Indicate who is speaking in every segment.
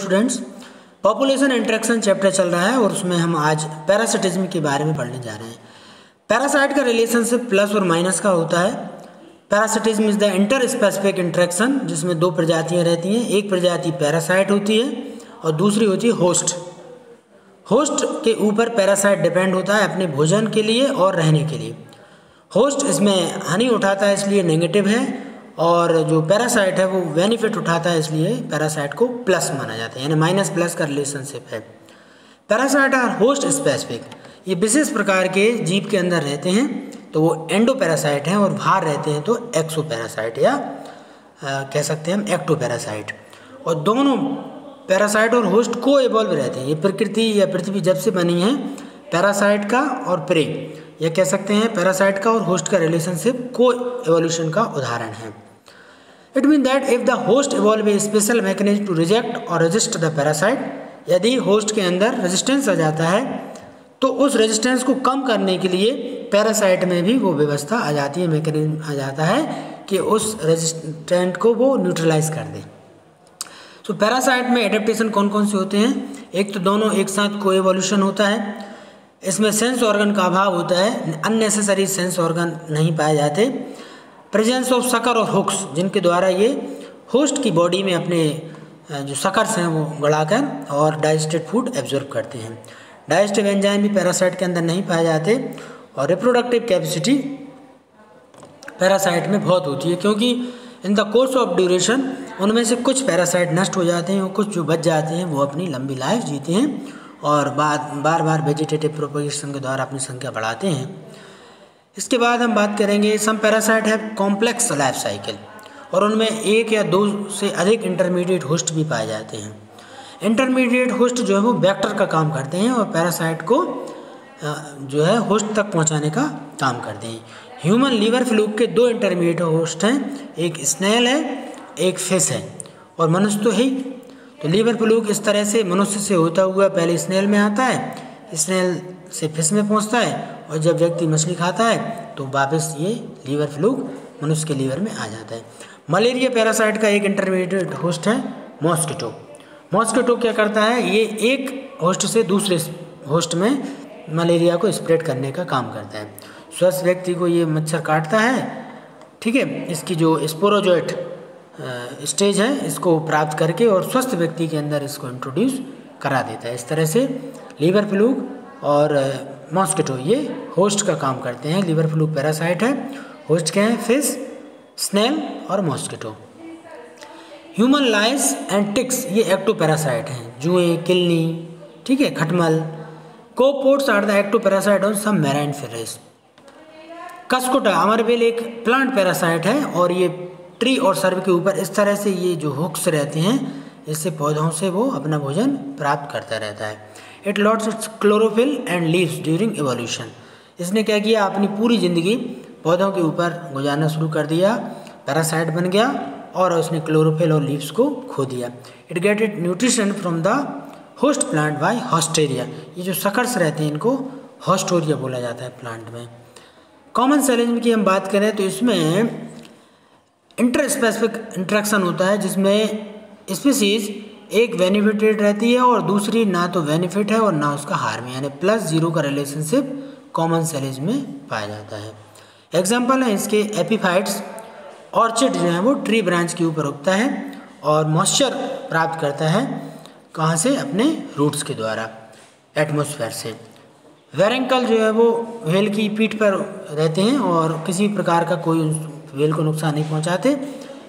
Speaker 1: Students, population interaction chapter चल रहा है और उसमें हम आज पैरासिटिज्म के बारे में पढ़ने जा रहे हैं। पैरासाइट का रिलेशनशिप प्लस और माइनस का होता है। Parasitism is the inter specific interaction जिसमें दो प्रजातियां रहती हैं। एक प्रजाति पैरासाइट होती है और दूसरी होती है होस्ट। होस्ट के ऊपर पैरासाइट डिपेंड होता है अपने भोजन के लिए और रहने के लिए। होस्ट इसमें हनी उठाता है इसलिए नेगेटिव है, और जो पैरासाइट है वो बेनिफिट उठाता है इसलिए पैरासाइट को प्लस माना जाता है, यानी माइनस प्लस का रिलेशनशिप है। पैरासाइट आर होस्ट स्पेसिफिक, ये विशेष प्रकार के जीव के अंदर रहते हैं तो वो एंडो पैरासाइट हैं, और बाहर रहते हैं तो एक्सो पैरासाइट या कह सकते हैं हम एक्टो पैरासाइट। और दोनों पैरासाइट और होस्ट को इवॉल्व रहते हैं। ये प्रकृति या पृथ्वी जब से बनी है पैरासाइट का और प्रे, या कह सकते हैं पैरासाइट का और होस्ट का रिलेशनशिप को एवोल्यूशन का उदाहरण है। It mean that if the host evolve a special mechanism to reject और रेजिस्ट द पैरासाइट, यदि होस्ट के अंदर रेजिस्टेंस आ जाता है तो उस रेजिस्टेंस को कम करने के लिए पैरासाइट में भी वो व्यवस्था आ जाती है, मैकेनिज्म आ जाता है कि उस रेजिस्टेंट को वो न्यूट्रलाइज कर दे। तो पैरासाइट में एडेप्टेशन कौन कौन से होते हैं? एक तो दोनों एक साथ को एवोल्यूशन होता है, इसमें सेंस ऑर्गन का अभाव होता है, अननेसेसरी सेंस ऑर्गन नहीं पाए जाते। प्रेजेंस ऑफ सकर और हुक्स, जिनके द्वारा ये होस्ट की बॉडी में अपने जो सकर्स हैं वो गड़ाकर और डाइजेस्टेड फूड एब्जॉर्ब करते हैं। डाइजेस्टिव एंजाइम भी पैरासाइट के अंदर नहीं पाए जाते, और रिप्रोडक्टिव कैपेसिटी पैरासाइट में बहुत होती है, क्योंकि in the course of duration उनमें से कुछ पैरासाइट नष्ट हो जाते हैं और कुछ जो बच जाते हैं वो अपनी लंबी लाइफ जीते हैं और बार बार वेजिटेटिव प्रोपगेशन के द्वारा अपनी संख्या बढ़ाते हैं। इसके बाद हम बात करेंगे सम पैरासाइट है कॉम्प्लेक्स लाइफ साइकिल, और उनमें एक या दो से अधिक इंटरमीडिएट होस्ट भी पाए जाते हैं। इंटरमीडिएट होस्ट जो है वो वेक्टर का काम करते हैं और पैरासाइट को जो है होस्ट तक पहुंचाने का काम करते हैं। ह्यूमन लीवर फ्लूक के दो इंटरमीडिएट होस्ट हैं, एक स्नेल है एक फिश है, और मनुष्य तो है। तो लीवर फ्लूक इस तरह से मनुष्य से होता हुआ पहले स्नेल में आता है, स्नेल से फिश में पहुंचता है, और जब व्यक्ति मछली खाता है तो वापस ये लीवर फ्लूक मनुष्य के लीवर में आ जाता है। मलेरिया पैरासाइट का एक इंटरमीडिएट होस्ट है मॉस्किटो। मॉस्किटो क्या करता है, ये एक होस्ट से दूसरे होस्ट में मलेरिया को स्प्रेड करने का काम करता है। स्वस्थ व्यक्ति को ये मच्छर काटता है, ठीक है, इसकी जो स्पोरोजोइट स्टेज है इसको प्राप्त करके और स्वस्थ व्यक्ति के अंदर इसको इंट्रोड्यूस करा देता है। इस तरह से लीवर फ्लूक और मॉस्किटो ये होस्ट का काम करते हैं। लीवर फ्लूक पैरासाइट है, होस्ट क्या है? फिश, स्नेल और mosquito. Human lice and ticks ये एक्टो पैरासाइट हैं, जुएं, किलनी, ठीक है, खटमल। Copepods are the ectoparasite on some marine fish. Cuscuta अमरबेल एक प्लांट पैरासाइट है, और ये ट्री और सर्व के ऊपर इस तरह से ये जो हुक्स रहते हैं इससे पौधों से वो अपना भोजन प्राप्त करता रहता है। It lots it's chlorophyll and leaves during evolution. इसने क्या किया, अपनी पूरी ज़िंदगी पौधों के ऊपर गुजारना शुरू कर दिया, पैरासाइट बन गया और उसने क्लोरोफिल और लीव्स को खो दिया। It get it nutrition from the host plant by haustoria. ये जो सकर्स रहते हैं इनको हॉस्टोरिया बोला जाता है प्लांट में। कॉमन सेलिज्म की हम बात करें तो इसमें इंटर स्पेसिफिक इंट्रैक्शन होता है, जिसमें स्पीसीज एक बेनिफिटेड रहती है और दूसरी ना तो बेनिफिट है और ना उसका हार्म, यानी प्लस जीरो का रिलेशनशिप कॉमन सेलिज्म में पाया जाता है। एग्जाम्पल है इसके एपीफाइट्स। ऑर्चिड जो है वो ट्री ब्रांच के ऊपर उगता है और मॉइस्चर प्राप्त करता है, कहाँ से? अपने रूट्स के द्वारा, एटमॉस्फेयर से। वेरेंकल जो है वो व्हेल की पीठ पर रहते हैं और किसी प्रकार का कोई व्हेल को नुकसान नहीं पहुंचाते।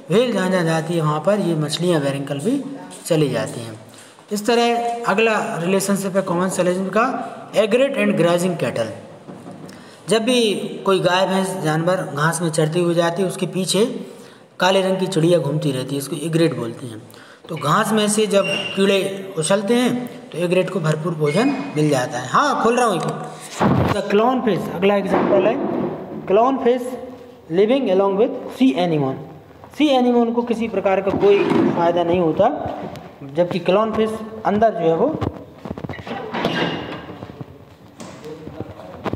Speaker 1: व्हेल जहाँ जहाँ जाती है वहाँ पर ये मछलियाँ वेरेंकल भी चली जाती हैं। इस तरह अगला रिलेशनशिप है कॉमन सेलिज्म का, एग्रेट एंड ग्राजिंग कैटल। जब भी कोई गाय भैंस जानवर घास में चरती हुई जाती है उसके पीछे काले रंग की चिड़िया घूमती रहती है, इसको एग्रेट बोलते हैं। तो घास में से जब कीड़े उछलते हैं तो एग्रेट को भरपूर भोजन मिल जाता है। हाँ, खोल रहा हूँ। द क्लाउन फिश अगला एग्जाम्पल है। Clown fish living along with C anemone. C anemone को किसी प्रकार का कोई फायदा नहीं होता, जबकि क्लाउन फिश अंदर जो है वो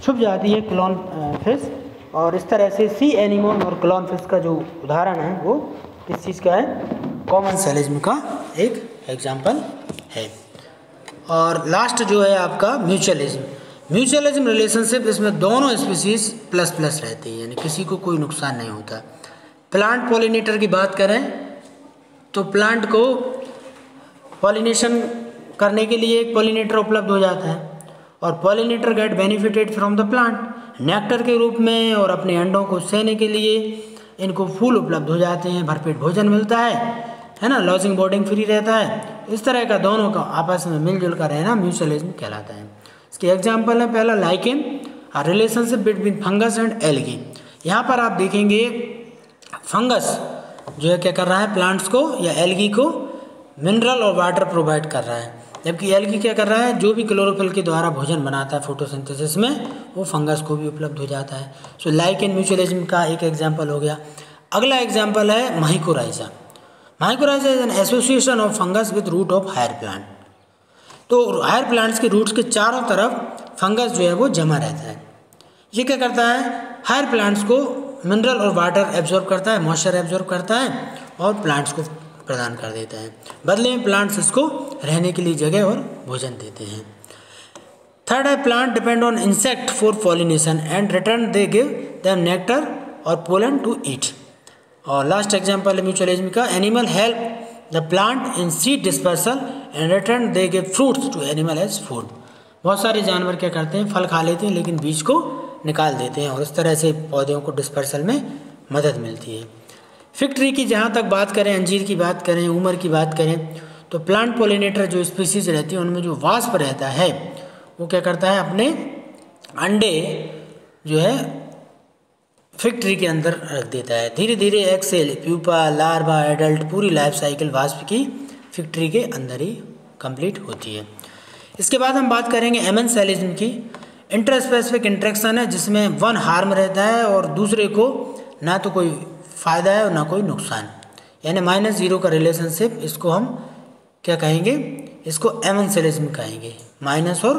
Speaker 1: छुप जाती है, क्लाउन फिश। और इस तरह से सी एनीमोन और क्लाउन फिश का जो उदाहरण है वो किस चीज़ का है? कॉमन सेलिज्म का एक एग्जाम्पल है। और लास्ट जो है आपका म्यूचुअलिज्म रिलेशनशिप, इसमें दोनों स्पीसीज प्लस प्लस रहती है, यानी किसी को कोई नुकसान नहीं होता। प्लांट पॉलिनेटर की बात करें तो प्लांट को पॉलिनेशन करने के लिए एक पॉलिनेटर उपलब्ध हो जाता है और pollinator get benefited from the plant nectar के रूप में, और अपने अंडों को सेने के लिए इनको फूल उपलब्ध हो जाते हैं, भरपेट भोजन मिलता है ना, लॉजिंग बोर्डिंग फ्री रहता है। इस तरह का दोनों का आपस में मिलजुल कर रहना म्यूचुअलिज्म कहलाता है। इसके एग्जाम्पल है, पहला lichen, relationship between fungus and algae. यहाँ पर आप देखेंगे फंगस जो है क्या कर रहा है, प्लांट्स को या एल्गी को मिनरल और वाटर प्रोवाइड कर रहा है, जबकि एल्गी क्या कर रहा है, जो भी क्लोरोफिल के द्वारा भोजन बनाता है फोटोसिंथेसिस में, वो फंगस को भी उपलब्ध हो जाता है। सो लाइकेन म्यूचुअलिज्म का एक एग्जाम्पल हो गया। अगला एग्जाम्पल है mycorrhiza. Mycorrhiza is an association of fungus with root of higher plant. तो हायर प्लांट्स के रूट्स के चारों तरफ फंगस जो है वो जमा रहता है। ये क्या करता है, हायर प्लांट्स को मिनरल और वाटर एब्जॉर्ब करता है, मॉइस्चर एब्जॉर्ब करता है और प्लांट्स को प्रदान कर देता है। बदले में प्लांट्स इसको रहने के लिए जगह और भोजन देते हैं। थर्ड है, plant depend on insect for pollination and return they give them nectar और पोलन टू ईट। और लास्ट एग्जाम्पल है म्यूचुअलिज्म का, animal help the plant in seed dispersal and return they give fruits to animal as food. बहुत सारे जानवर क्या करते हैं, फल खा लेते हैं लेकिन बीज को निकाल देते हैं और इस तरह से पौधों को डिस्पर्सल में मदद मिलती है। फिग ट्री की जहाँ तक बात करें, अंजीर की बात करें, उमर की बात करें, तो प्लांट पोलिनेटर जो स्पीसीज रहती है उनमें जो वास्प रहता है वो क्या करता है, अपने अंडे जो है फिग ट्री के अंदर रख देता है। धीरे धीरे एक्सेल, प्यूपा, लार्वा, एडल्ट, पूरी लाइफ साइकिल वास्प की फिग ट्री के अंदर ही कंप्लीट होती है। इसके बाद हम बात करेंगे एमेंसेलिज्म की। इंटरस्पेसिफिक इंट्रैक्शन है जिसमें वन हार्म रहता है और दूसरे को ना तो कोई फ़ायदा है और ना कोई नुकसान, यानी -0 का रिलेशनशिप, इसको हम क्या कहेंगे, इसको एमेंसेलिज्म कहेंगे, माइनस और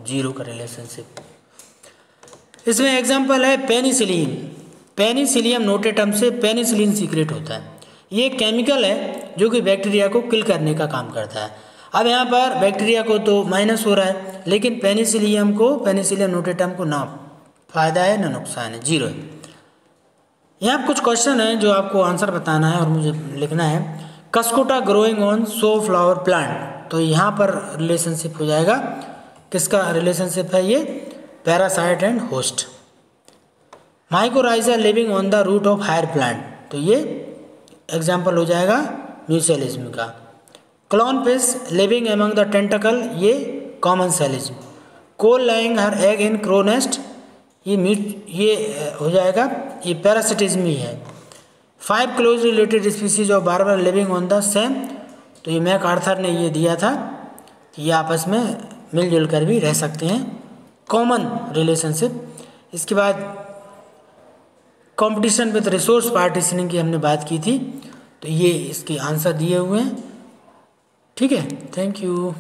Speaker 1: 0 का रिलेशनशिप। इसमें एग्जांपल है पेनिसिलिन। पेनिसिलियम नोटेटम से पेनिसिलिन सीक्रेट होता है। ये केमिकल है जो कि बैक्टीरिया को किल करने का काम करता है। अब यहाँ पर बैक्टीरिया को तो माइनस हो रहा है, लेकिन पेनिसिलियम नोटेटम को ना फायदा है ना नुकसान है, 0 है। यहाँ कुछ क्वेश्चन हैं जो आपको आंसर बताना है और मुझे लिखना है। Cuscuta growing on sunflower plant, तो यहाँ पर रिलेशनशिप हो जाएगा, किसका रिलेशनशिप है ये, parasite and host. Mycorrhiza living on the root of higher plant, तो ये एग्जाम्पल हो जाएगा म्यूचुअलिज्म का। Clown fish living among the tentacle, ये commensalism. Koel laying her egg in crow nest, ये हो जाएगा, ये पैरासिटिज्म ही है। 5 close related species of barber living on the same, तो ये मैक आर्थर ने ये दिया था कि ये आपस में मिलजुल कर भी रह सकते हैं, कॉमन रिलेशनशिप। इसके बाद कंपटीशन विद रिसोर्स पार्टीशनिंग की हमने बात की थी, तो ये इसके आंसर दिए हुए हैं। ठीक है, थैंक यू।